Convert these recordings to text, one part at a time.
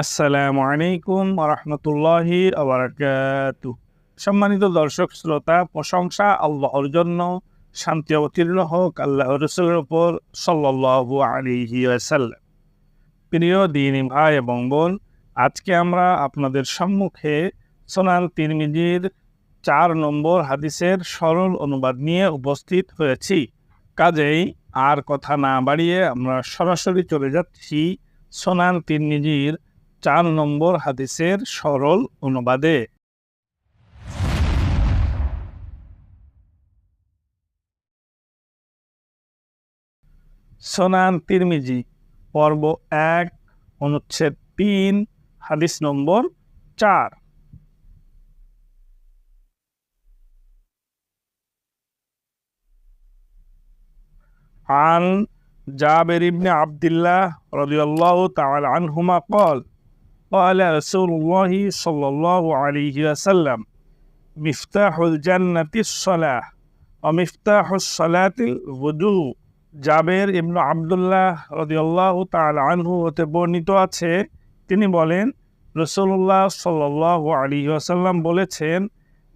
আসসালামু আলাইকুম রহমতুল্লাহি আবরাকাতুহ। সম্মানিত দর্শক শ্রোতা, প্রশংসা আল্লাহর জন্য, শান্তি অবতীর্ণ হোক আল্লাহ রসুলের উপর সাল্লাল্লাহু আলাইহি ওয়াসাল্লাম। প্রিয় দ্বীনী ভাই এবং বোন, আজকে আমরা আপনাদের সম্মুখে সুনান তিরমিজির 4 নম্বর হাদিসের সরল অনুবাদ নিয়ে উপস্থিত হয়েছি। কাজেই আর কথা না বাড়িয়ে আমরা সরাসরি চলে যাচ্ছি সুনান তিরমিজির 4 নম্বর হাদিসের সরল অনুবাদে। সুনান তিরমিজি পর্ব 1 অনুচ্ছেদ 3 হাদিস নম্বর 4। عن جابر بن عبد الله رضي الله تعالى عنهما قال قال رسول الله صلى الله عليه وسلم مفتاح الجنة الصلاة ومفتاح الصلاة الوضوء। জাবের ইবনে আব্দুল্লাহ রাদিয়াল্লাহু তাআলা আনহু হতে বর্ণিত আছে, তিনি বলেন, রাসূলুল্লাহ সাল্লাল্লাহু আলাইহি ওয়াসাল্লাম বলেছেন,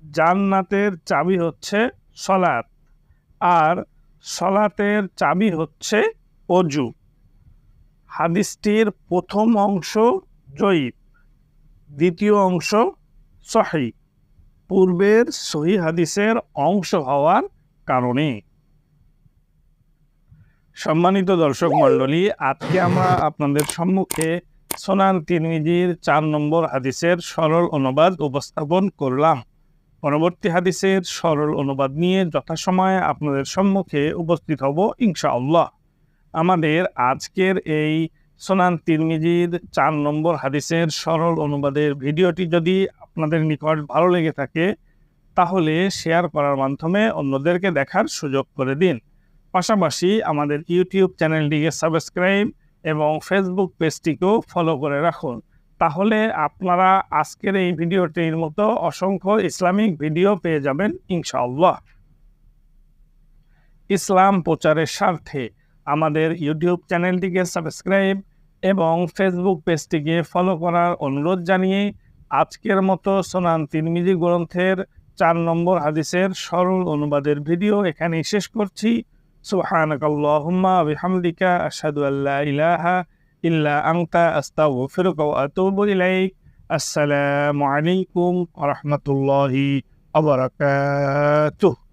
জান্নাতের চাবি হচ্ছে সালাত, আর সালাতের চাবি হচ্ছে ওযু। হাদিসটির প্রথম অংশ জয়ীফ, দ্বিতীয় অংশ সহিহ, পূর্বের সহিহ হাদিসের অংশ হওয়ার কারণে। সম্মানিত দর্শক মণ্ডলী, আজকে আমরা আপনাদের সম্মুখে সুনান তিরমিজির 4 নম্বর হাদিসের সরল অনুবাদ উপস্থাপন করলাম। পরবর্তী হাদিসের সরল অনুবাদ নিয়ে যথাসময়ে আপনাদের সম্মুখে উপস্থিত হব ইনশাআল্লাহ। আমাদের আজকের এই সুনান তিরমিজির 4 নম্বর হাদিসের সরল অনুবাদের ভিডিওটি যদি আপনাদের নিকট ভালো লেগে থাকে, তাহলে শেয়ার করার মাধ্যমে অন্যদেরকে দেখার সুযোগ করে দিন। পাশাপাশি আমাদের ইউটিউব চ্যানেলটিকে সাবস্ক্রাইব এবং ফেসবুক পেজটিকেও ফলো করে রাখুন। তাহলে আপনারা আজকের এই ভিডিওটির মতো অসংখ্য ইসলামিক ভিডিও পেয়ে যাবেন ইনশাআল্লাহ। ইসলাম প্রচারের স্বার্থে আমাদের ইউটিউব চ্যানেলটিকে সাবস্ক্রাইব এবং ফেসবুক পেজটিকে ফলো করার অনুরোধ জানিয়ে আজকের মতো সুনান তিরমিজি গ্রন্থের 4 নম্বর হাদিসের সরল অনুবাদের ভিডিও এখানেই শেষ করছি। সুবহানাকাল্লাহুম্মা ওয়া বিহামদিকা আশহাদু আল্লা ইলাহা ইল্লা আনতা আস্তাগফিরুকা ওয়া আতুবু ইলাইক। আসসালামু আলাইকুম ওয়া রাহমাতুল্লাহি ওয়া বারাকাতুহু।